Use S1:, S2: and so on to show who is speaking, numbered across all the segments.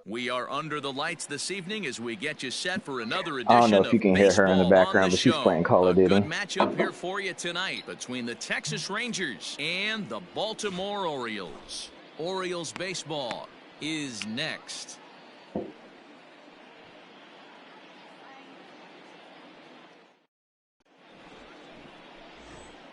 S1: We are under the lights this evening as we get you set for another edition
S2: I don't know if you can hear her in the background, but she's playing Call of Duty.
S1: Good matchup here for you tonight between the Texas Rangers and the Baltimore Orioles. Orioles baseball is next.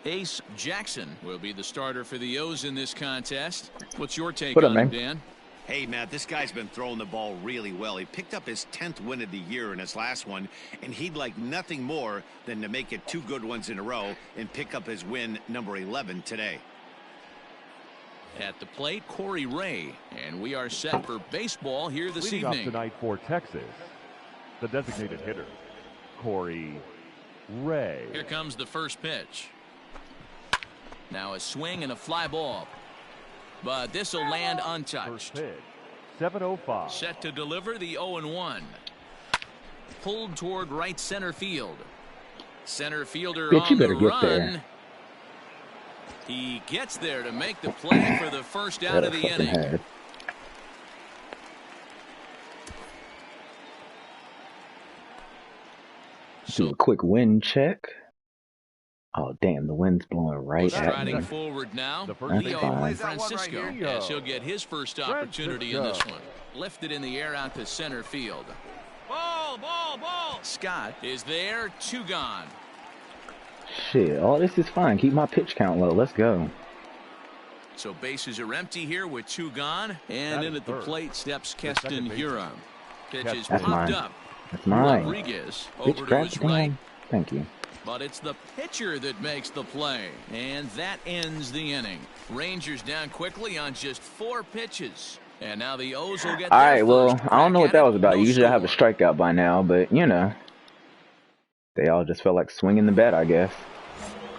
S1: Ace Jackson will be the starter for the O's in this contest. What's your take on him, Dan?
S3: Hey, Matt, this guy's been throwing the ball really well. He picked up his 10th win of the year in his last one, and he'd like nothing more than to make it 2 good ones in a row and pick up his win number 11 today.
S1: At the plate, Corey Ray, and we are set for baseball here this evening.
S4: Leading off tonight for Texas, the designated hitter, Corey Ray.
S1: Here comes the first pitch. Now a swing and a fly ball. But this will land untouched.
S4: First pitch, 7:05.
S1: Set to deliver the 0-1. Pulled toward right center field. Center fielder on the run. He gets there to make the play for the first out of the inning.
S2: Do a quick wind check. Oh, damn, the wind's blowing right at me.
S1: Striding forward now, Leo Francisco, as he'll get his first opportunity in this one. Lifted in the air out to center field. Ball, ball, ball. Scott is there, 2 gone.
S2: Shit, all this is fine. Keep my pitch count low. Let's go.
S1: So bases are empty here with 2 gone. And in at the plate steps Keston Huron. Pitch is popped up.
S2: That's mine.
S1: Rodriguez over to his right.
S2: Thank you.
S1: But it's the pitcher that makes the play. And that ends the inning. Rangers down quickly on just 4 pitches. And now the O's will get
S2: all right, well, I don't know what that was about. Usually I have a strikeout by now, but, you know. They all just felt like swinging the bat, I guess.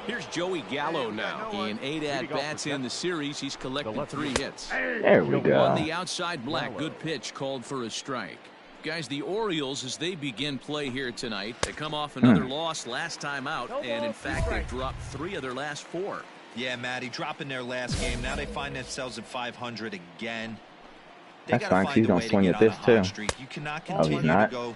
S1: Here's Joey Gallo now. In 8 at-bats in the series, he's collected 3 hits.
S2: There we go.
S1: On the outside black, good pitch called for a strike. Guys, the Orioles, as they begin play here tonight, they come off another loss last time out, and in fact, they've dropped 3 of their last 4.
S5: Yeah, Matty, dropping their last game. Now they find themselves at 500 again.
S2: That's fine, he's going to swing at this, too.
S5: You cannot continue to go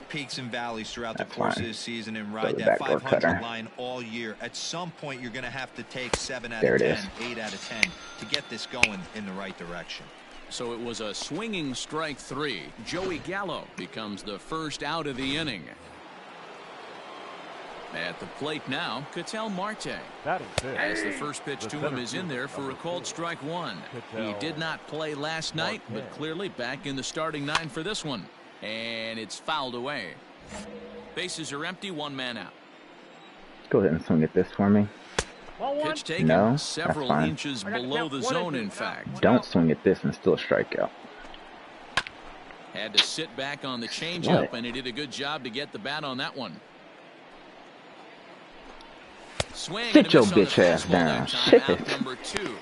S5: peaks and valleys throughout the course of the season and ride that 500 line all year. At some point, you're going to have to take 7 out of 10, 8 out of 10 to get this going in the right direction.
S1: So it was a swinging strike 3. Joey Gallo becomes the first out of the inning. At the plate now, Ketel Marte. As the first pitch to him is in there for a called strike 1. He did not play last night, but clearly back in the starting 9 for this one. And it's fouled away. Bases are empty, 1 man out.
S2: Go ahead and swing at this for me.
S1: Pitch taken several inches below the zone, in fact.
S2: Don't swing at this and still strike out.
S1: Had to sit back on the changeup, and he did a good job to get the bat on that one. Swing.
S2: Sit your bitch ass down. Shit.
S1: Number 2.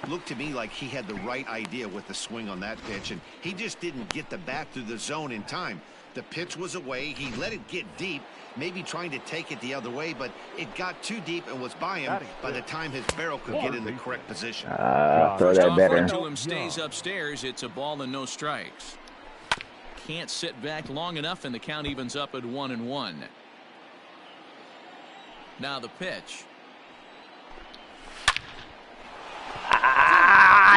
S3: Looked to me like he had the right idea with the swing on that pitch, and he just didn't get the bat through the zone in time. The pitch was away. He let it get deep, maybe trying to take it the other way, but it got too deep and was by him by the time his barrel could get in the correct position.
S2: Throw that better.
S1: To him stays upstairs. It's a ball and no strikes. Can't sit back long enough, and the count evens up at 1-1. Now the pitch.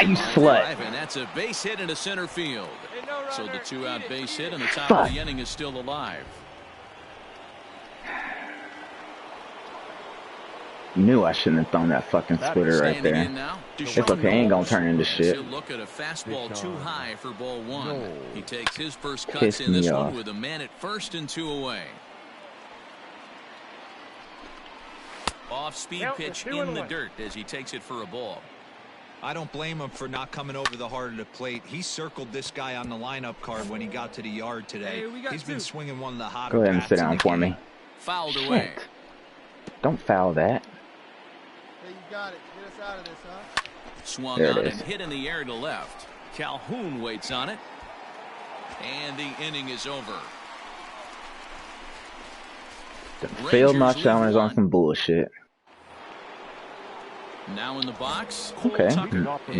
S2: You slut.
S1: And that's a base hit into center field. So the 2-out base hit, and the top of the inning is still alive.
S2: You knew I shouldn't have thrown that fucking splitter right there. It's okay, ain't gonna turn into shit.
S1: Look at a fastball too high for ball 1. He takes his first cuts in this one with a man at first and 2 away. Off-speed pitch in the dirt as he takes it for a ball.
S5: I don't blame him for not coming over the heart of the plate. He circled this guy on the lineup card when he got to the yard today. He's been swinging one of the hotter.
S2: Go ahead and sit down for me.
S1: Fouled away.
S2: Don't foul that.
S6: Hey, you got it. Get us out of this, huh?
S1: Swung on and hit in the air to left. Calhoun waits on it. And the inning is over.
S2: Failed my challenge on some bullshit.
S1: Now in the box,
S2: okay.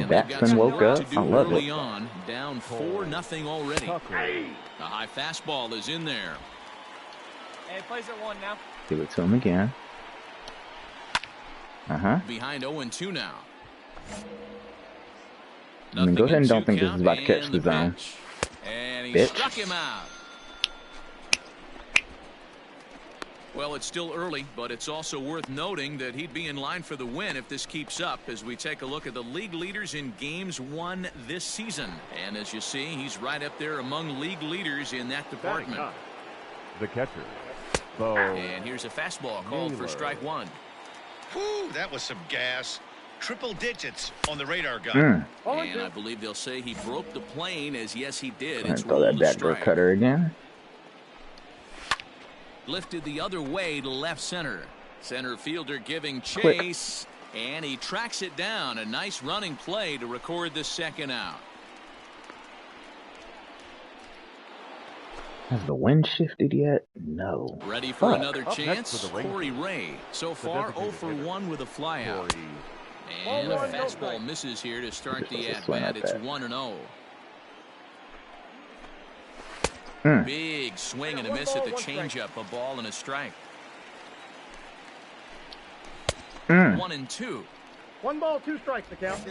S2: Batsman woke up. I love it.
S1: On, down 4-0 already. The high fastball is in there.
S7: Hey, plays at 1 now.
S2: Give it to him again.
S1: Behind 0-2 now.
S2: I mean, go ahead and don't think this is about to catch the zone.
S1: And he struck him out. Well, it's still early, but it's also worth noting that he'd be in line for the win if this keeps up as we take a look at the league leaders in games won this season. And as you see, he's right up there among league leaders in that department.
S4: The catcher.
S1: And here's a fastball called for strike 1.
S3: Whew, that was some gas. Triple digits on the radar gun.
S1: And I believe they'll say he broke the plane, as yes, he did.
S2: It's throw that backdoor cutter again.
S1: Lifted the other way to left center. Center fielder giving chase. And he tracks it down. A nice running play to record the second out.
S2: Has the wind shifted yet? No.
S1: Ready for another chance? Corey Ray. So far 0 for 1 with a flyout. And a fastball misses here to start the at-bat. It's 1-0. Big swing and a miss at the changeup. A ball and a strike. 1-2.
S6: 1 ball, 2 strikes. The count.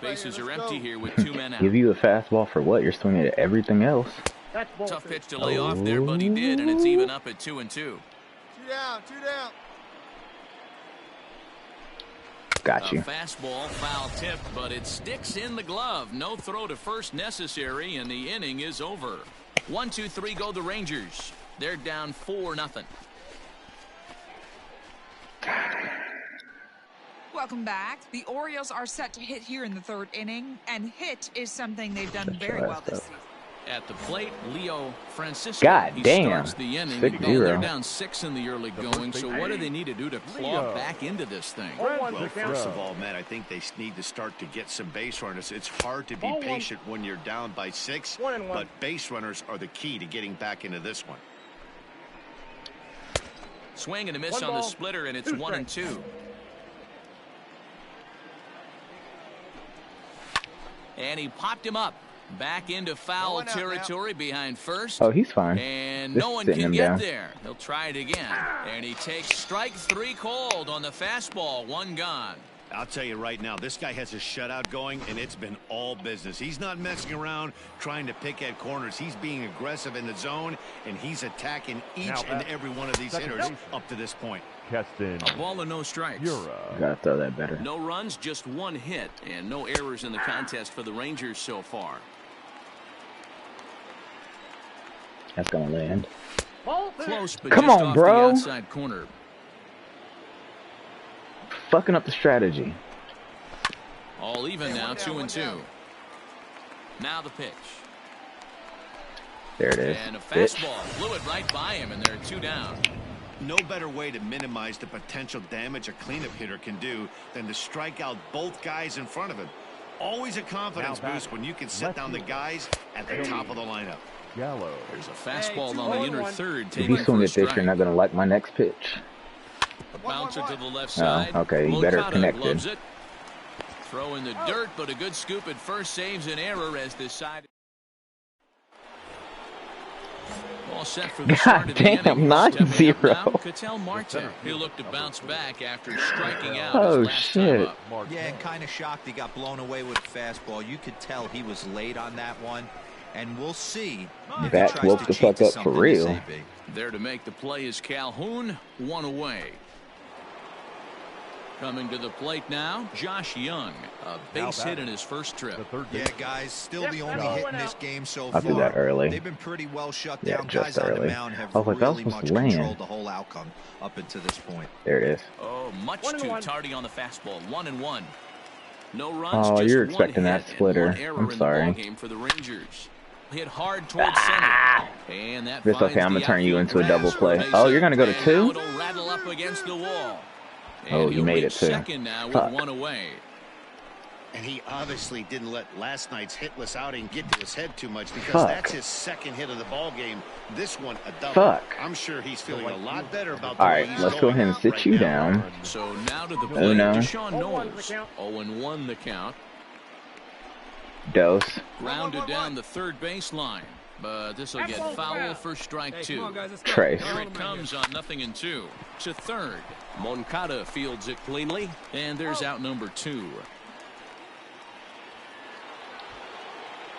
S1: Bases are empty here with 2 men out.
S2: Give you a fastball for what? You're swinging at everything else.
S1: Tough pitch to lay off there, but he did, and it's even up at 2-2.
S6: 2 down. 2 down.
S2: Got you.
S1: A fastball, foul tip, but it sticks in the glove. No throw to first necessary, and the inning is over. 1-2-3 go the Rangers. They're down 4-0.
S8: Welcome back. The Orioles are set to hit here in the 3rd inning, and hit is something they've done very well this season.
S1: At the plate, Leo Francisco.
S2: God damn.
S1: Starts the inning. They're down 6 in the early going, so what do they need to do to claw back into this thing?
S3: Well, first of all, Matt, I think they need to start to get some base runners. It's hard to be patient when you're down by 6, but base runners are the key to getting back into this one.
S1: Swing and a miss on the splitter, and it's 1-2. And he popped him up. Back into foul territory behind first.
S2: Oh, he's fine.
S1: And no one can get there. He'll try it again. And he takes strike 3 cold on the fastball. 1 gone.
S3: I'll tell you right now, this guy has a shutout going, and it's been all business. He's not messing around trying to pick at corners. He's being aggressive in the zone, and he's attacking each and every one of these hitters up to this point.
S1: A ball and no strikes.
S2: Gotta throw that better.
S1: No runs, just 1 hit, and no errors in the contest for the Rangers so far.
S2: That's gonna land.
S1: Close, but
S2: come
S1: just
S2: on,
S1: off
S2: bro.
S1: The outside corner.
S2: Fucking up the strategy.
S1: All even now, 2-2. Now the pitch.
S2: There it is.
S1: And a fastball blew it right by him, and they're 2 down.
S3: No better way to minimize the potential damage a cleanup hitter can do than to strike out both guys in front of him. Always a confidence boost when you can set down the guys at the top of the lineup.
S1: There's a fastball on the inner third.
S2: If you swing at this, you're not going to like my next pitch.
S1: A bouncer to the left side.
S2: Oh, okay, you better connect it.
S1: Throw in the dirt, but a good scoop at first saves an error as this side. All set for the start of the inning.
S2: 9-0.
S1: Ketel Marte. He'll look to bounce back after striking out
S2: Oh,
S1: his last
S2: shit.
S1: time up.
S5: Yeah, kind of shocked he got blown away with the fastball. You could tell he was late on that one. And we'll see if
S2: Bats
S5: he tries
S2: woke
S5: to
S2: the
S5: cheat
S2: fuck
S5: to
S2: up for
S5: something
S2: real.
S5: this AB.
S1: There to make the play is Calhoun. 1 away. Coming to the plate now, Josh Young. A base hit in his first trip.
S5: Yeah, guys, still the only hit in this game so far.
S2: I'll do that early.
S5: They've been pretty well shut
S2: Yeah,
S5: down.
S2: just
S5: Guys on
S2: early.
S5: the mound have
S2: I was like, that was
S5: really
S2: supposed
S5: much
S2: to land.
S5: controlled the whole outcome up until this point.
S2: There it is.
S1: Oh, much too tardy on the fastball. 1-1. No runs.
S2: Oh,
S1: just
S2: you're
S1: 1
S2: expecting
S1: hit
S2: that splitter.
S1: and 1 error
S2: I'm
S1: in
S2: sorry.
S1: the ballgame for the Rangers. Hit hard towards center. And that
S2: It's okay, I'm going to turn you into a double play.
S1: Base
S2: Oh, you're going to go to
S1: and
S2: 2?
S1: now it'll rattle up against the wall.
S2: Oh,
S1: And
S2: you
S1: he'll
S2: made
S1: reach
S2: it too.
S1: second now with
S2: Fuck.
S1: 1 away.
S3: And he obviously didn't let last night's hitless outing get to his head too much because that's his second hit of the ball game. This one a double. I'm sure he's feeling a lot better about the way he's
S2: let's go ahead and sit you down.
S1: So now to the plate, Deshaun Knowles. 0-1 the count.
S2: Dose.
S1: Grounded down the third baseline. But this will get foul for strike 2.
S2: Trace.
S1: Here it comes on 0-2. To third. Moncada fields it cleanly. And there's out number 2.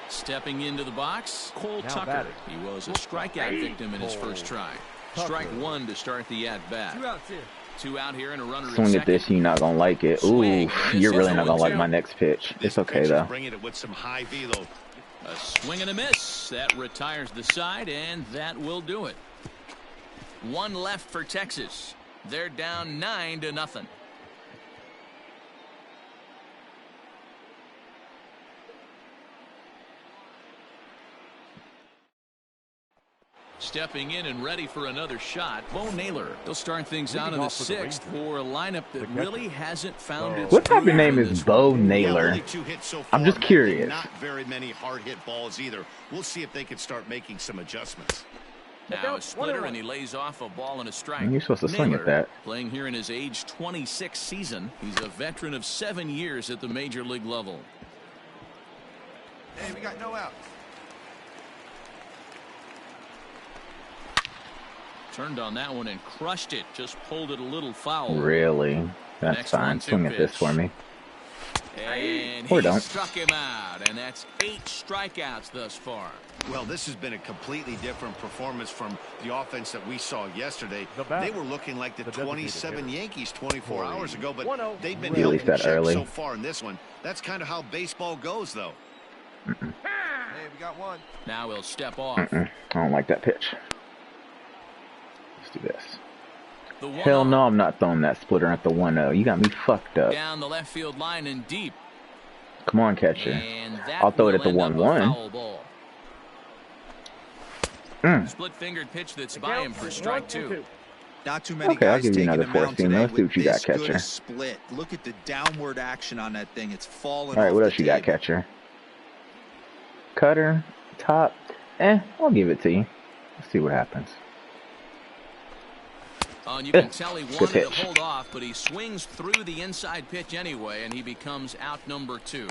S1: Stepping into the box, Cole Tucker. He was a strikeout victim in his first try. Strike 1 to start the at-bat.
S7: 2 outs here.
S1: 2 out here and a runner
S2: Swing at this, you're not gonna like it. Ooh, you're really not gonna like my next pitch. It's okay though.
S3: Bringing it with some high velo.
S1: A swing and a miss. That retires the side, and that will do it. 1 left for Texas. They're down 9-0. Stepping in and ready for another shot, Bo Naylor. He'll start things out in the 6th for a lineup that really hasn't found its.
S2: What type of name is Bo Naylor? I'm just curious.
S3: Not very many hard hit balls either. We'll see if they can start making some adjustments.
S1: Now a splitter, and he lays off a ball and a strike.
S2: And you're supposed to swing at that.
S1: Playing here in his age 26 season. He's a veteran of 7 years at the major league level.
S6: Hey, we got no outs.
S1: Turned on that one and crushed it. Just pulled it a little foul.
S2: Really? That's fine. Swing at this for me.
S1: And
S2: or
S1: he
S2: don't.
S1: struck him out, and that's 8 strikeouts thus far.
S3: Well, this has been a completely different performance from the offense that we saw yesterday. They were looking like the 27 Yankees 24 hours ago, but they've been held in check so far in this one. That's kind of how baseball goes, though.
S6: Hey, we got 1.
S1: Now he'll step off.
S2: I don't like that pitch. Let's do this. Hell no, I'm not throwing that splitter at the 1-0. You got me fucked up.
S1: Down the left field line and deep.
S2: Come on, catcher. I'll throw it at the 1-1.
S1: Split-fingered pitch that's by him for strike 2.
S5: Not too many
S2: I'll
S5: guys
S2: give you
S5: taking
S2: another
S5: the mound
S2: 14.
S5: today
S2: Let's see what you got,
S5: with this good
S2: catcher.
S5: a split. Look at the downward action on that thing. It's falling.
S2: All right,
S5: off
S2: what
S5: the
S2: else you got,
S5: table.
S2: catcher? Cutter, top. I'll give it to you. Let's see what happens.
S1: You can tell he wanted to hold off, but he swings through the inside pitch anyway, and he becomes out number 2.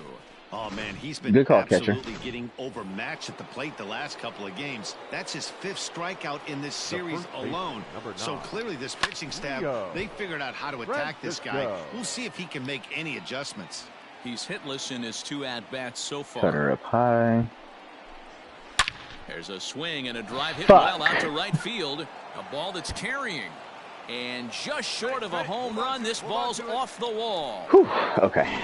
S3: Oh, man, he's been
S2: Good call,
S3: absolutely getting overmatched at the plate the last couple of games. That's his 5th strikeout in this series alone. So clearly this pitching staff, they figured out how to attack this guy. We'll see if he can make any adjustments.
S1: He's hitless in his 2 at-bats so far.
S2: Cutter up high.
S1: There's a swing and a drive hit well out to right field. A ball that's carrying. And just short of a home run, this ball's off the wall.
S2: Whew, okay.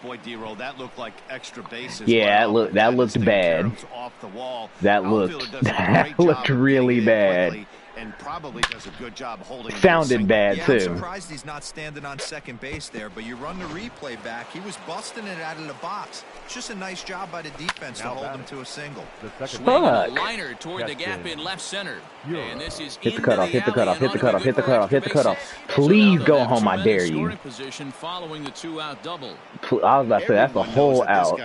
S3: Boy, D-Roll, that looked like extra bases.
S2: Yeah, that looked bad.
S3: Off the wall.
S2: That looked really bad.
S3: And probably does a good job holding.
S2: Sounded bad too.
S5: I'm surprised he's not standing on second base there, but you run the replay back. He was busting it out of the box. It's just a nice job by the defense to hold him to a single.
S1: Swing a liner toward the gap in left center. And this is
S2: hit the cutoff, hit the cutoff, hit the cutoff, hit the cutoff, hit the cutoff. Please go home, I dare you.
S1: Position following the 2-out double.
S2: I was about to say that's a whole out.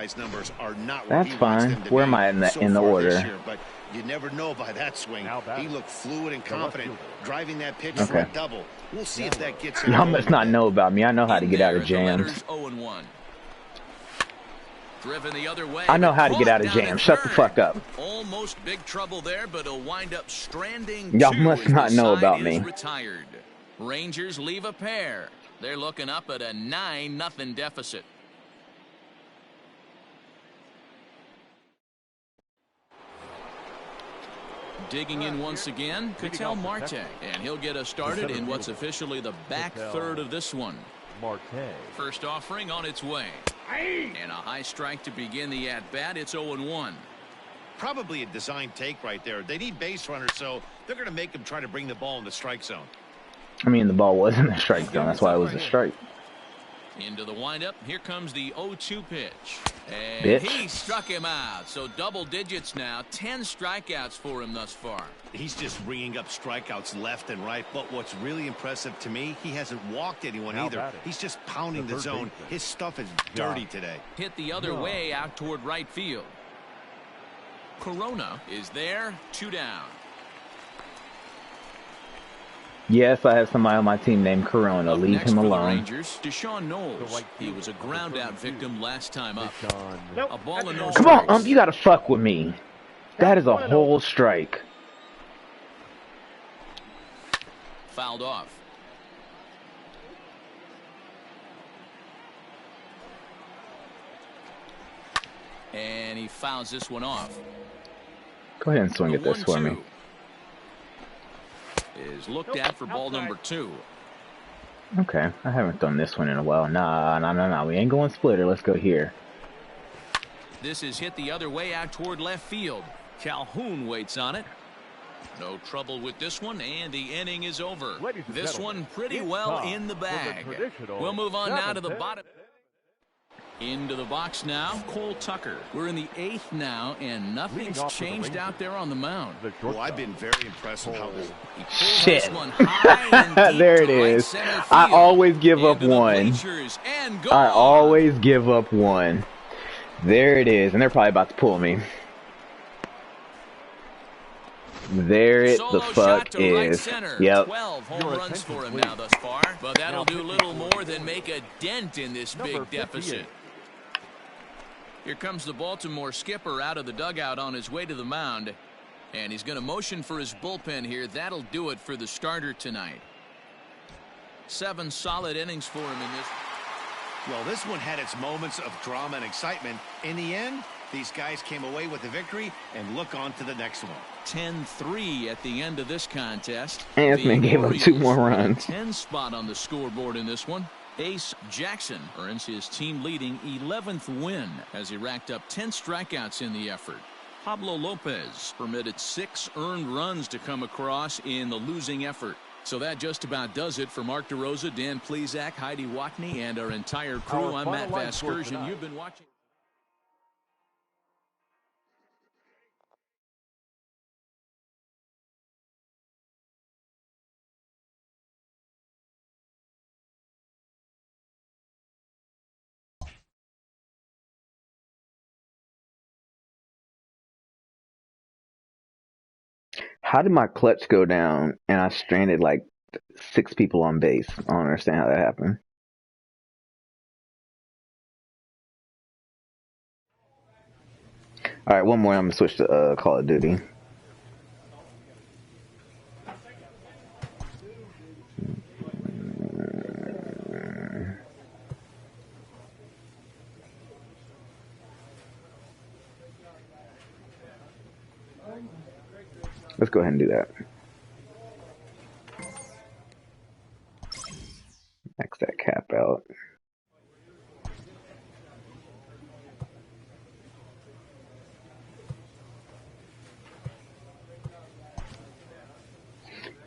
S2: That's fine. Where am I in the order?
S3: You never know by that swing. He looked fluid and confident, driving that pitch for a double. We'll see if that gets him.
S2: Y'all must not know about me. I know how to get out of jams.
S1: Driven the other way.
S2: I know how to get out of jams. Shut the fuck up.
S1: Almost big trouble there, but he'll wind up stranding.
S2: Y'all must not know about me.
S1: Retired. Rangers leave a pair. They're looking up at a 9-0 deficit. Digging in once again, Ketel Marte, and he'll get us started in what's officially the back third of this one. First offering on its way. And a high strike to begin the at-bat. It's 0-1.
S3: Probably a design take right there. They need base runners, so they're going to make them try to bring the ball in the strike zone.
S2: I mean, the ball was in the strike zone. That's why it was a strike.
S1: Into the windup. Here comes the 0-2 pitch. And he struck him out. So double digits now. 10 strikeouts for him thus far.
S3: He's just ringing up strikeouts left and right. But what's really impressive to me, he hasn't walked anyone either. He's just pounding the zone. His stuff is dirty today.
S1: Hit the other way out toward right field. Corona is there. 2 down.
S2: Yes, I have somebody on my team named Corona. Leave him alone.
S1: Rangers, Deshaun Knowles. He was a ground-out victim last time up. A ball and no
S2: Come on, you gotta fuck with me. That is a whole strike.
S1: Fouled off. And he fouls this one off.
S2: Go ahead and swing at this for me.
S1: Is looked at for ball number 2.
S2: Okay, I haven't done this one in a while. Nah. We ain't going splitter. Let's go here.
S1: This is hit the other way out toward left field. Calhoun waits on it. No trouble with this one, and the inning is over. This one pretty well in the bag. We'll move on now to the bottom. Into the box now, Cole Tucker. We're in the 8th now, and nothing's changed out there on the mound.
S3: Well, I've been very impressed with how this.
S2: Shit. There it is. I always give up one. I always give up one. There it is, and they're probably about to pull me. There it the fuck is. Yep.
S1: 12 home runs for him now thus far, but that'll do little more than make a dent in this big deficit. Here comes the Baltimore skipper out of the dugout on his way to the mound. And he's going to motion for his bullpen here. That'll do it for the starter tonight. 7 solid innings for him in this.
S3: Well, this one had its moments of drama and excitement. In the end, these guys came away with the victory and look on to the next one.
S1: 10-3 at the end of this contest.
S2: And this man gave up 2 more runs.
S1: 10 spot on the scoreboard in this one. Ace Jackson earns his team-leading 11th win as he racked up 10 strikeouts in the effort. Pablo Lopez permitted 6 earned runs to come across in the losing effort. So that just about does it for Mark DeRosa, Dan Plesac, Heidi Watney, and our entire crew. I'm Matt Vasgersian. You've been watching.
S2: How did my clutch go down and I stranded like 6 people on base? I don't understand how that happened. Alright, one more. I'm going to switch to Call of Duty. Let's go ahead and do that. Max that cap out.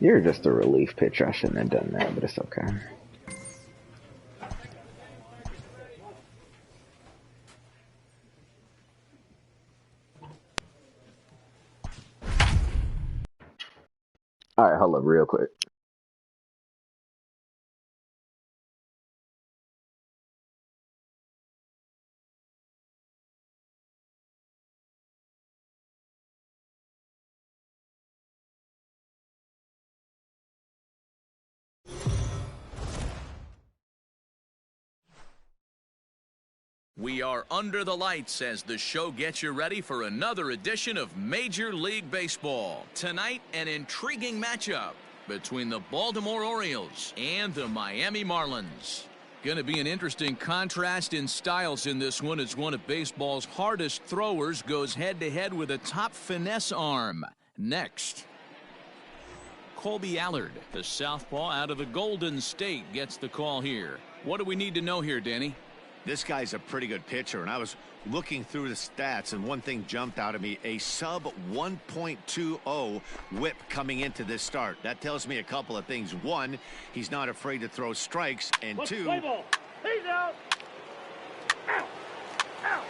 S2: You're just a relief pitcher. I shouldn't have done that, but it's okay. All right, hold up real quick.
S1: We are under the lights as the show gets you ready for another edition of Major League Baseball. Tonight, an intriguing matchup between the Baltimore Orioles and the Miami Marlins. Going to be an interesting contrast in styles in this one as one of baseball's hardest throwers goes head-to-head with a top finesse arm. Next, Colby Allard, the southpaw out of the Golden State, gets the call here. What do we need to know here, Danny?
S3: This guy's a pretty good pitcher, and I was looking through the stats, and one thing jumped out at me, a sub 1.20 whip coming into this start. That tells me a couple of things. One, he's not afraid to throw strikes, and two,
S9: he's out. Ow. Ow.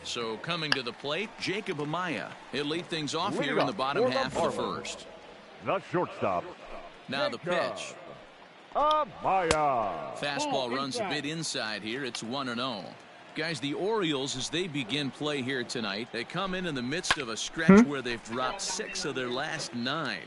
S1: So coming to the plate, Jacob Amaya. He'll lead things off here in the bottom half of the first.
S4: The shortstop.
S1: Now the pitch.
S4: Amaya.
S1: Fastball runs a bit inside here. It's 1-0. Guys, the Orioles, as they begin play here tonight, they come in the midst of a stretch where they've dropped 6 of their last 9.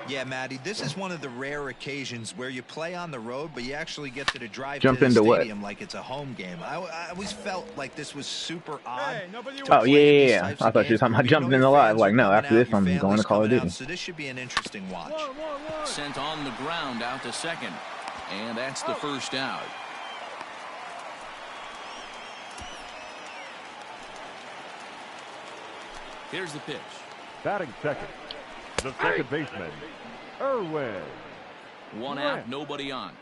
S5: Yeah, Matty, this is one of the rare occasions where you play on the road, but you actually get to drive
S2: Jump
S5: to the
S2: into
S5: stadium
S2: what?
S5: like it's a home game. I always felt like this was super odd.
S9: Hey,
S2: oh, yeah. I thought you were talking about jumping in the live. Like, no, after this, I'm going to Call of Duty.
S5: So this should be an interesting watch.
S1: Sent on the ground out to second. And that's the first out. Here's the pitch.
S4: Batting second, the second baseman, Irwin.
S1: One out, nobody on.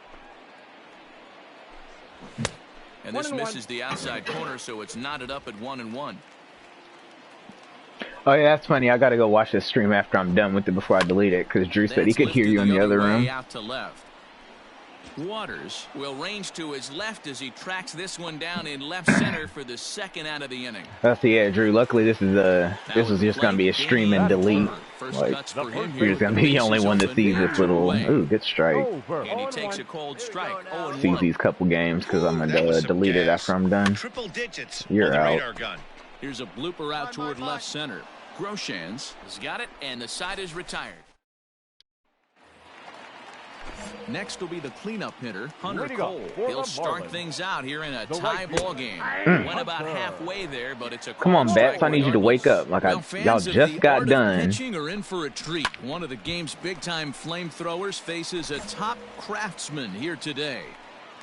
S1: And this misses the outside corner, so it's knotted up at 1-1.
S2: Oh, yeah, that's funny. I got to go watch this stream after I'm done with it before I delete it, because Drew said he could hear you in the other room.
S1: Out to left. Waters will range to his left as he tracks this one down in left center for the second out of the inning.
S2: That's Drew. Luckily, this is just gonna be a stream and delete. Like, you're just gonna be the only one that sees this little. Ooh, good strike.
S1: And he takes a cold strike.
S2: Sees these couple games because I'm gonna delete it after I'm done.
S3: Triple digits.
S2: You're out.
S1: Here's a blooper out toward left center. Groshans has got it, and the side is retired. Next will be the cleanup hitter, Hunter Cole. He'll start things out here in a tie ball game. Went about halfway there, but it's a
S2: come on, Bats. I need you to wake up. Like y'all just got done.
S1: Pitching are in for a treat. One of the game's big-time flamethrowers faces a top craftsman here today.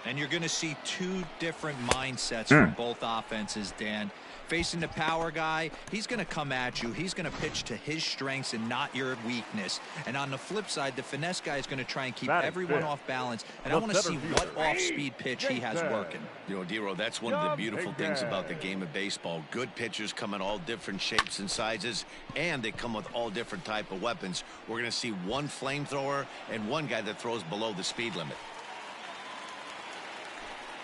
S5: And you're going to see 2 different mindsets from both offenses, Dan. Facing the power guy, he's going to come at you. He's going to pitch to his strengths and not your weakness. And on the flip side, the finesse guy is going to try and keep everyone off balance. And I want to see what off-speed pitch he has working.
S3: You know, Dero, that's one of the beautiful things about the game of baseball. Good pitchers come in all different shapes and sizes, and they come with all different type of weapons. We're going to see one flamethrower and one guy that throws below the speed limit.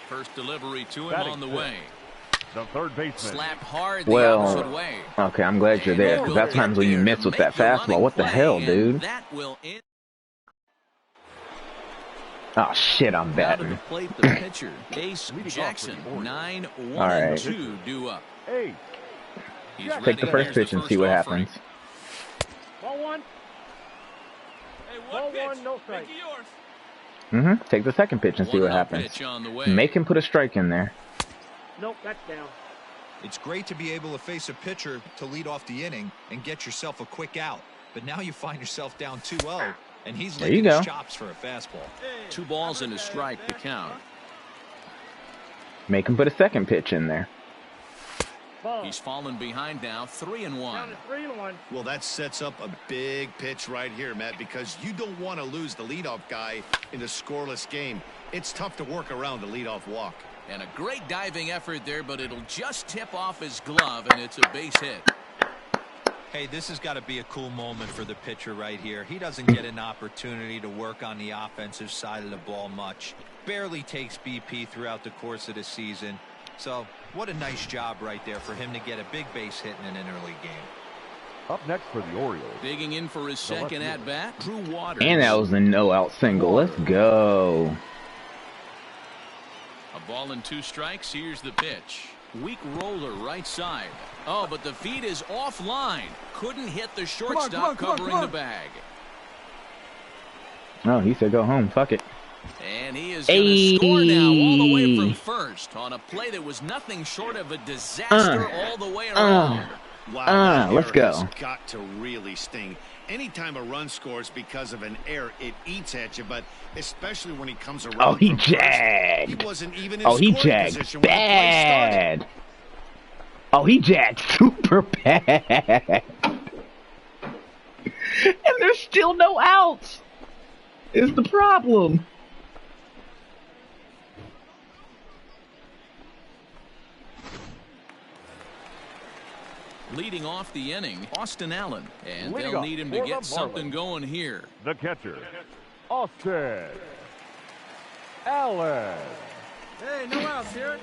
S1: First delivery to him on the way.
S4: The third baseman.
S1: Slap hard the opposite way.
S2: Okay, I'm glad you're there, because that's times when you miss with that fastball. What the hell, dude?
S1: That will end.
S2: Oh, shit, I'm batting.
S1: To plate the pitcher, Ace Jackson, 9-1-2 due up.
S2: Take the first pitch and see what happens.
S9: Ball 1. Hey, ball 1, no strike.
S2: Take the second pitch and see what happens. Make him put a strike in there.
S9: Nope, that's down.
S5: It's great to be able to face a pitcher to lead off the inning and get yourself a quick out. But now you find yourself down 2-0, and he's licking his chops for a fastball.
S1: 2 balls and a strike to count.
S2: Make him put a second pitch in there.
S1: He's fallen behind now, 3-1.
S3: Well, that sets up a big pitch right here, Matt, because you don't want to lose the leadoff guy in a scoreless game. It's tough to work around the leadoff walk.
S1: And a great diving effort there, but it'll just tip off his glove, and it's a base hit.
S5: Hey, this has got to be a cool moment for the pitcher right here. He doesn't get an opportunity to work on the offensive side of the ball much. Barely takes BP throughout the course of the season. So, what a nice job right there for him to get a big base hit in an early game.
S4: Up next for the Orioles.
S1: Digging in for his second at-bat, Drew Waters.
S2: And that was a no-out single. Let's go.
S1: A ball and 2 strikes. Here's the pitch. Weak roller right side. Oh, but the feed is offline. Couldn't hit the shortstop covering the bag.
S2: Oh, he said go home. Fuck it.
S1: And he is going to score now all the way from first on a play that was nothing short of a disaster all the way around.
S3: Wow,
S2: let's go.
S3: Has got to really sting. Anytime a run scores because of an error, it eats at you, but especially when he comes around.
S2: Oh, he jagged.
S3: He wasn't even in scoring position when the play started.
S2: Oh, he jagged super bad. And there's still no outs. Is the problem.
S1: Leading off the inning, Austin Allen. And they'll need him to get something going here.
S4: The catcher, Austin Allen.
S7: Hey, no outs here.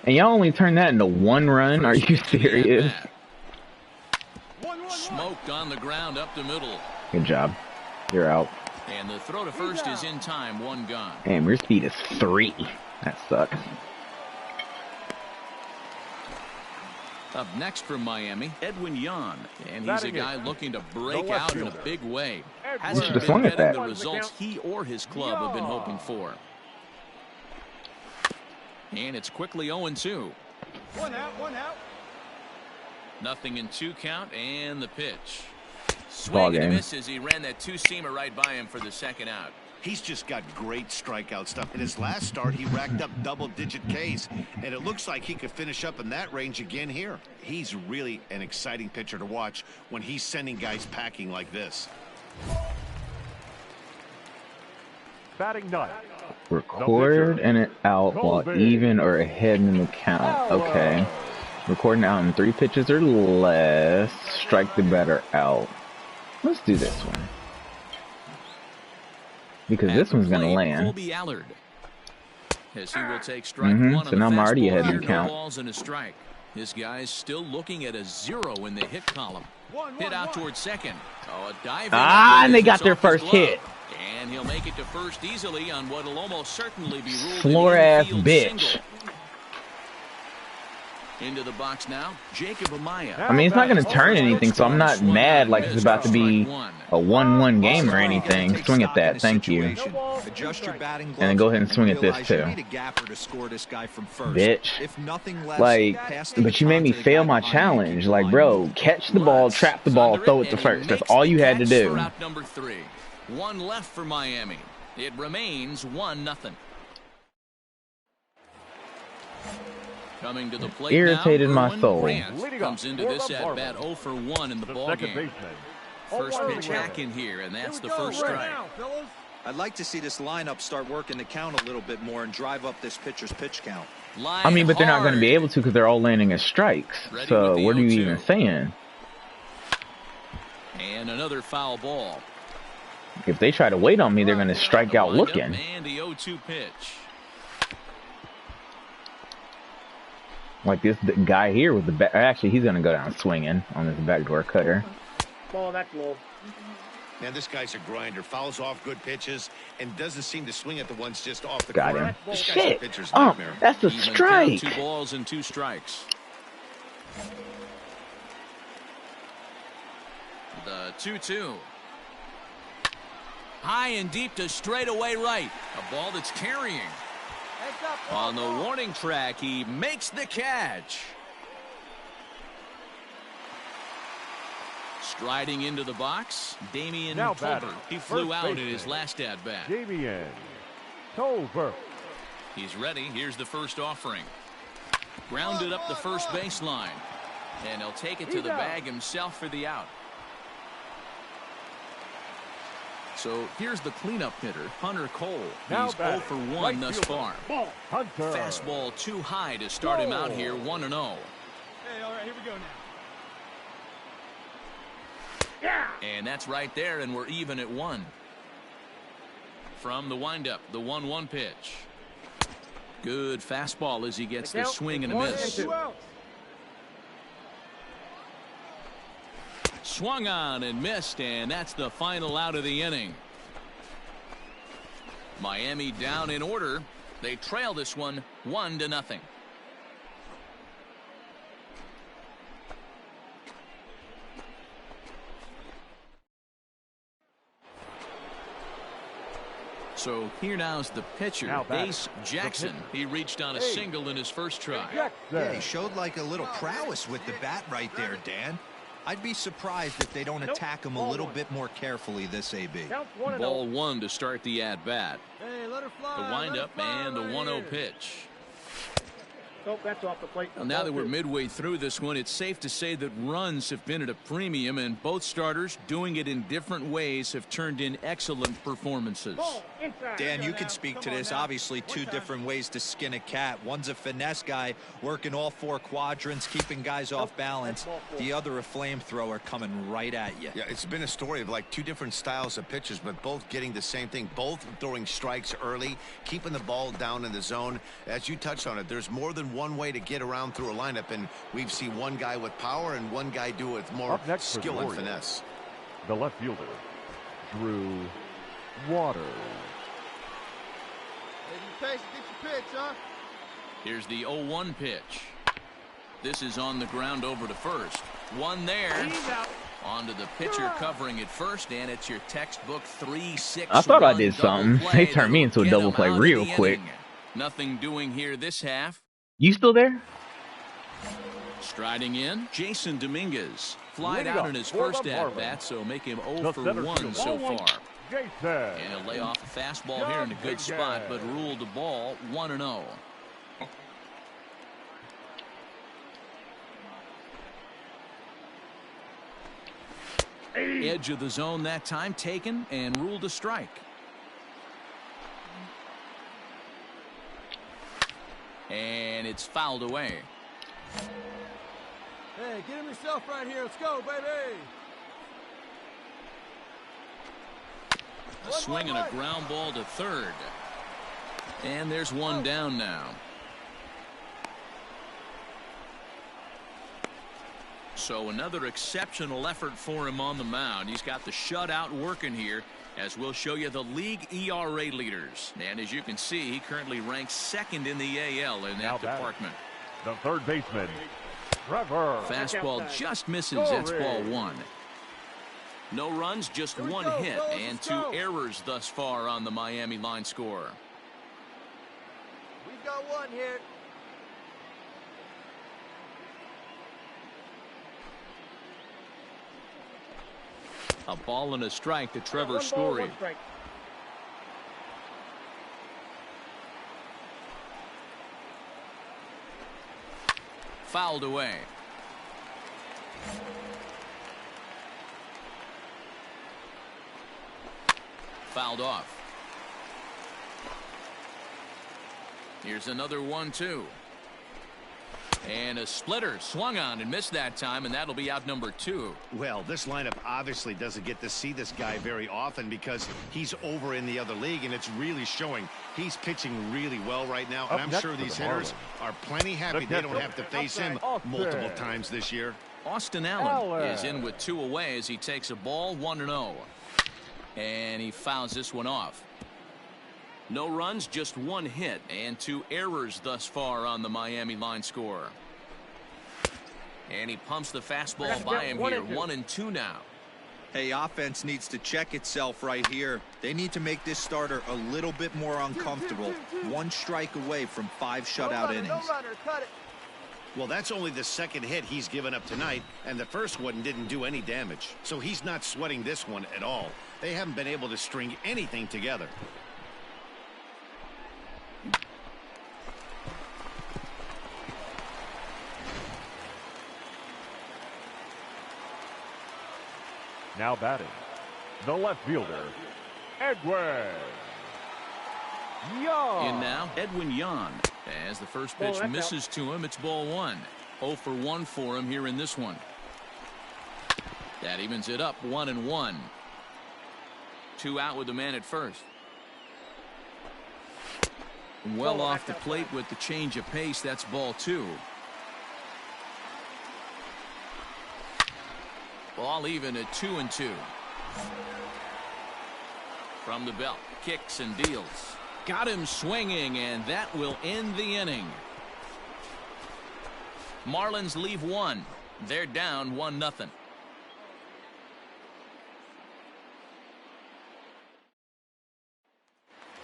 S2: And y'all only turned that into 1 run? Are you serious?
S1: Smoked on the ground up the middle.
S2: Good job. You're out.
S1: And the throw to first is in time, 1 gone.
S2: Damn, your speed is 3. That sucks.
S1: Up next from Miami, Edwin Yan. And he's a guy looking to break out in a big way. Hasn't been getting the results he or his club have been hoping for. And it's quickly 0-2.
S7: 1 out, 1 out.
S1: Nothing in 2 count, and the pitch. Swing and a miss as he ran that 2-seamer right by him for the second out.
S3: He's just got great strikeout stuff. In his last start, he racked up double-digit Ks, and it looks like he could finish up in that range again here. He's really an exciting pitcher to watch when he's sending guys packing like this.
S4: Batting ninth.
S2: Record and it out while even or ahead in the count. Okay. Recording out in 3 pitches or less. Strike the batter out. Let's do this one. Because this one's going to land.
S1: Colby Allard, as he will take strike 1
S2: so now I'm already ahead in the count.
S1: Balls and a strike. This guy's still looking at a 0 in the hit column. Hit out towards second. Oh, a dive.
S2: And they got their first hit.
S1: And he'll make it to first easily on what will almost certainly be ruled
S2: floor-ass bitch.
S1: Single. Into the box now, Jacob Amaya.
S2: I mean, it's not going to turn anything, so I'm not mad like it's about to be a 1-1 game or anything. Swing at that. Thank you. And then go ahead and swing at this, too. Bitch. Like, but you made me fail my challenge. Like, bro, catch the ball, trap the ball, throw it to first. That's all you had to do.
S1: Route number 3. 1 left for Miami. It remains 1-0. Coming to the plate
S2: irritated
S1: now,
S2: my soul.
S1: Comes into this at bat 0 for 1 in the ball game. First pitch hack in here, and that's the first strike.
S5: I'd like to see this lineup start working the count a little bit more and drive up this pitcher's pitch count.
S2: I mean, but they're not going to be able to because they're all landing as strikes. So what are you even saying?
S1: And another foul ball.
S2: If they try to wait on me, they're going to strike out looking.
S1: And the 0-2 pitch.
S2: Like this guy here with the back. Actually, he's going to go down swinging on this backdoor cutter.
S9: Ball, that's low.
S3: Man, this guy's a grinder. Fouls off good pitches and doesn't seem to swing at the ones just off the
S2: Got
S3: corner.
S2: him. Shit. Oh, that's a strike.
S1: 2 balls and 2 strikes. The 2-2. High and deep to straightaway right. A ball that's carrying. On the warning track, he makes the catch. Striding into the box, Damian Tolbert. He flew out in his last at-bat.
S4: Damian Tolbert.
S1: He's ready. Here's the first offering. Grounded up the first baseline. And he'll take it to the bag himself for the out. So here's the cleanup hitter, Hunter Cole. He's 0 for 1 thus far.
S4: Hunter.
S1: Fastball too high to start him out here 1-0.
S7: Hey, all right, here we go now.
S9: Yeah.
S1: And that's right there, and we're even at 1. From the windup, the 1-1 pitch. Good fastball as he gets the swing and a miss. Swung on and missed, and that's the final out of the inning. Miami down in order. They trail this one 1-0. So here now's the pitcher, Ace Jackson. He reached on a single in his first try.
S5: Yeah, he showed like a little prowess with the bat right there, Dan. I'd be surprised if they don't attack him a little bit more carefully this AB.
S1: Ball 1 to start the at-bat.
S7: Hey, let her fly.
S1: The windup and the 1-0 pitch.
S9: Oh, that's off the plate.
S1: Well, now that we're midway through this one, it's safe to say that runs have been at a premium, and both starters, doing it in different ways, have turned in excellent performances.
S5: Dan, you can speak to this. Obviously, two different ways to skin a cat. One's a finesse guy working all 4 quadrants, keeping guys off balance. The other a flamethrower coming right at you.
S3: Yeah, it's been a story of like 2 different styles of pitches, but both getting the same thing. Both throwing strikes early, keeping the ball down in the zone. As you touched on it, there's more than one way to get around through a lineup, and we've seen one guy with power and one guy do it with more skill and finesse.
S4: The left fielder, Drew Waters.
S6: Hey, be patient, get your pitch, huh?
S1: Here's the 0-1 pitch. This is on the ground over to first. One there. Onto the pitcher covering it first, and it's your textbook 3-6.
S2: I thought I did something. They turned me into a double play real quick.
S1: Nothing doing here this half.
S2: You still there?
S1: Striding in, Jason Dominguez. Flied out in his first at-bat, so make him 0 for 1 so far. And he'll lay off a fastball here in a good spot, but ruled the ball 1-0. Edge of the zone that time taken and ruled a strike. And it's fouled away.
S7: Hey, get him yourself right here. Let's go, baby.
S1: A swing and a ground ball to third. And there's one down now. So another exceptional effort for him on the mound. He's got the shutout working here, as we'll show you the league ERA leaders. And as you can see, he currently ranks 2nd in the AL in that department.
S4: The third baseman, Trevor.
S1: Fastball just misses. That's ball 1. No runs, just 1 hit, and 2 errors thus far on the Miami line score.
S6: We've got one here.
S1: A ball and a strike to Trevor Story. Fouled away. Fouled off. Here's another 1-2. And a splitter swung on and missed that time, and that'll be out number 2.
S3: Well, this lineup obviously doesn't get to see this guy very often because he's over in the other league, and it's really showing. He's pitching really well right now, and I'm sure these hitters are plenty happy they don't have to face him multiple times this year.
S1: Austin Allen is in with 2 away as he takes a ball 1-0. And he fouls this one off. No runs, just 1 hit, and 2 errors thus far on the Miami line score. And he pumps the fastball by him here. 1-2 now.
S5: Hey, offense needs to check itself right here. They need to make this starter a little bit more uncomfortable. 1 strike away from 5 shutout innings.
S6: No runner, cut it.
S3: Well, that's only the second hit he's given up tonight, and the first one didn't do any damage. So he's not sweating this one at all. They haven't been able to string anything together.
S4: Now batting, the left fielder, Edwin Yan.
S1: In now, Edwin Yan. As the first pitch misses to him, it's ball 1. 0 for 1 for him here in this one. That evens it up 1-1. 2 out with the man at first. Well off the plate with the change of pace. That's ball 2. Ball even at 2-2. From the belt, kicks and deals. Got him swinging, and that will end the inning. Marlins leave 1. They're down 1-0.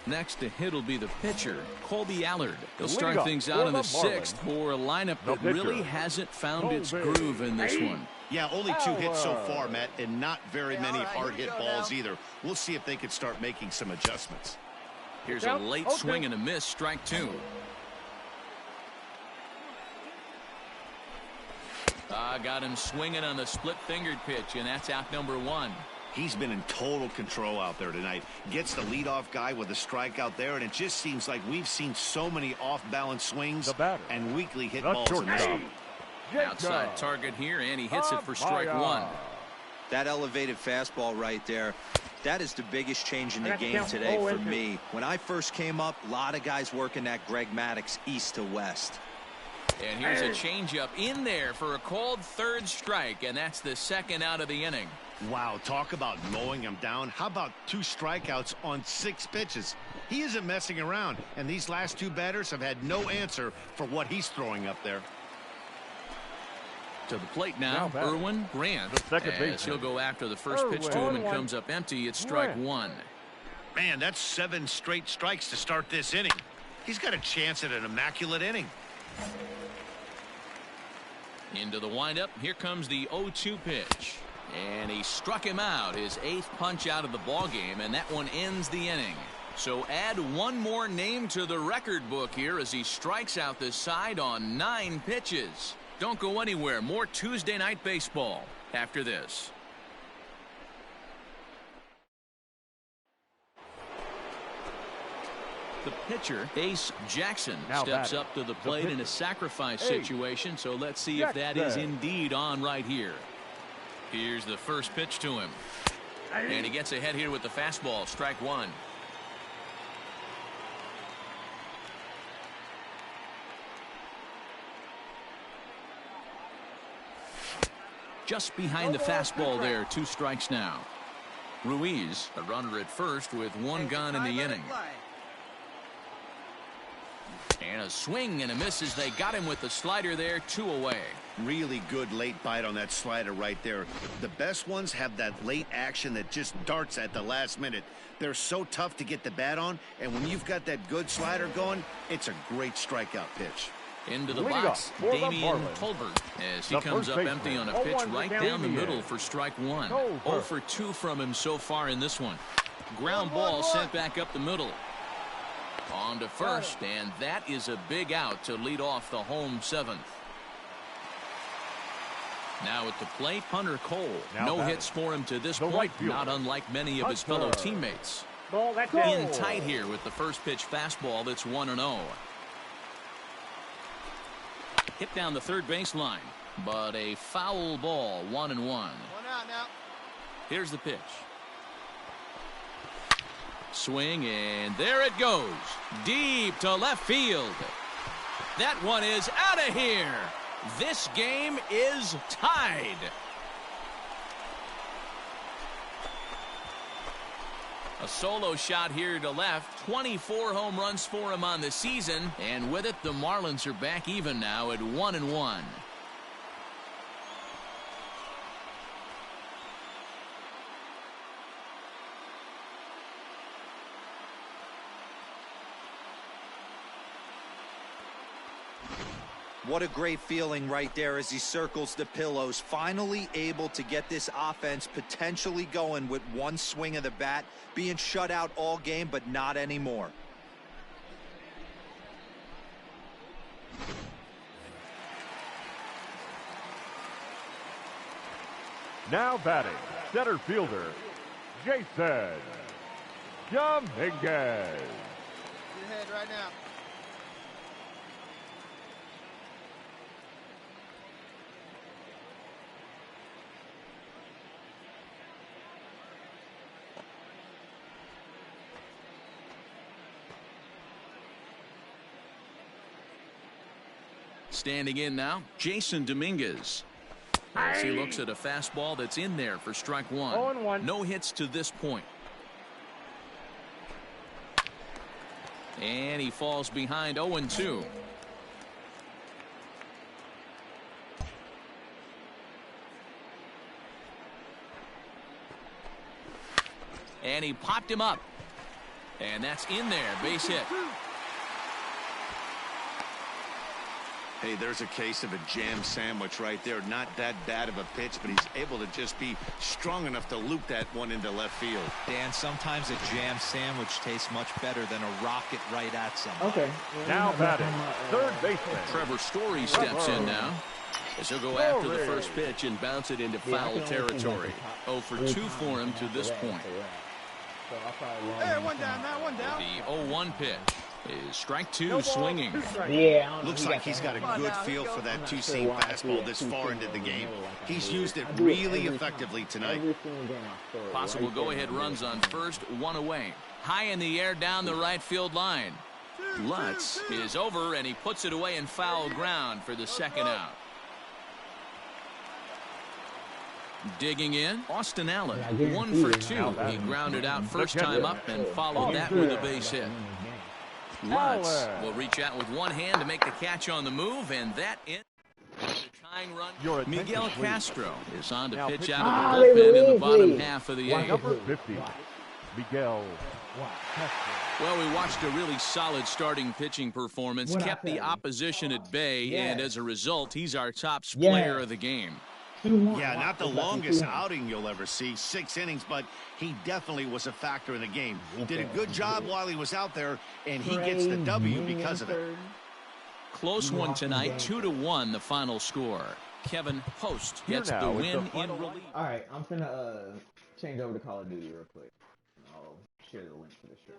S1: Next to hit will be the pitcher, Colby Allard. He'll start things out in the 6th for a lineup that really hasn't found its groove in this one.
S3: Yeah, only 2 hits so far, Matt, and not very many hard-hit balls either. We'll see if they can start making some adjustments.
S1: Here's a late swing and a miss, strike 2. Got him swinging on the split-fingered pitch, and that's out number 1.
S3: He's been in total control out there tonight. Gets the leadoff guy with a strikeout there, and it just seems like we've seen so many off-balance swings and weakly hit balls in this game.
S1: Outside target here, and he hits it for strike 1.
S5: That elevated fastball right there, that is the biggest change in the game today for me. When I first came up, a lot of guys working that Greg Maddux east to west.
S1: And here's a changeup in there for a called 3rd strike, and that's the 2nd out of the inning.
S3: Wow, talk about mowing him down. How about 2 strikeouts on 6 pitches? He isn't messing around, and these last 2 batters have had no answer for what he's throwing up there.
S1: To the plate now, Erwin Grant. As he'll go after the first pitch to him and comes up empty. It's strike 1.
S3: Man, that's 7 straight strikes to start this inning. He's got a chance at an immaculate inning.
S1: Into the windup. Here comes the 0-2 pitch. And he struck him out, his 8th punch out of the ballgame, and that one ends the inning. So add 1 more name to the record book here as he strikes out this side on 9 pitches. Don't go anywhere. More Tuesday Night Baseball after this. The pitcher, Ace Jackson, steps up to the plate in a sacrifice situation, so let's see if that is indeed on right here. Here's the first pitch to him. And he gets ahead here with the fastball, strike 1. Just behind the fastball there, 2 strikes now. Ruiz, a runner at first with 1 gone in the inning. And a swing and a miss as they got him with the slider there, 2 away.
S3: Really good late bite on that slider right there. The best ones have that late action that just darts at the last minute. They're so tough to get the bat on, and when you've got that good slider going, it's a great strikeout pitch.
S1: Into the box, Damian Tolbert, as he comes up empty on a pitch right down the middle for strike 1. 0 for 2 from him so far in this one. Ground ball sent back up the middle. On to first, and that is a big out to lead off the home 7th. Now at the plate, Hunter Cole. No hits for him to this point, not unlike many of his fellow teammates. In tight here with the first pitch fastball that's 1-0. Hit down the third baseline, but a foul ball, 1-1.
S6: 1 out now.
S1: Here's the pitch. Swing, and there it goes. Deep to left field. That one is out of here. This game is tied. A solo shot here to left. 24 home runs for him on the season. And with it, the Marlins are back even now at 1-1.
S5: What a great feeling right there as he circles the pillows. Finally able to get this offense potentially going with one swing of the bat. Being shut out all game, but not anymore.
S4: Now batting, center fielder, Jason Dominguez.
S6: Get ahead right now.
S1: Standing in now, Jason Dominguez. As he looks at a fastball that's in there for strike one.
S4: 0-1.
S1: No hits to this point. And he falls behind 0-2. And he popped him up. And that's in there, base hit.
S3: Hey, there's a case of a jam sandwich right there. Not that bad of a pitch, but he's able to just be strong enough to loop that one into left field.
S5: Dan, sometimes a jam sandwich tastes much better than a rocket right at somebody.
S9: Okay.
S4: Now batting, third baseman.
S1: Trevor Story steps in now. As he'll go after the first pitch and bounce it into foul territory. 0 for 2 for him to this point.
S7: Hey, one down now, one down.
S1: The 0-1 pitch is strike two, swinging.
S9: Yeah.
S3: Looks like he's got a good feel for that two-seam fastball this far into the game. He's used it really effectively tonight.
S1: Possible go-ahead runs on first, one away. High in the air down the right field line. Lutz is over, and he puts it away in foul ground for the second out. Digging in, Austin Allen, 1 for 2. He grounded out first time up and followed that with a base hit. Lutz will reach out with one hand to make the catch on the move, and that ends the tying run. Miguel Castro is on to pitch out of the bullpen in the bottom half of the eighth.
S4: Number 50, Miguel.
S1: Well, we watched a really solid starting pitching performance, kept the opposition at bay, and as a result, he's our top player of the game.
S3: Yeah, not the longest outing you'll ever see, 6 innings, but he definitely was a factor in the game. Did a good job while he was out there, and he gets the W because of it.
S1: Close one tonight, 2-1 the final score. Kevin Post gets the win in relief.
S2: All right, I'm finna change over to Call of Duty real quick. I'll share the link for the stream.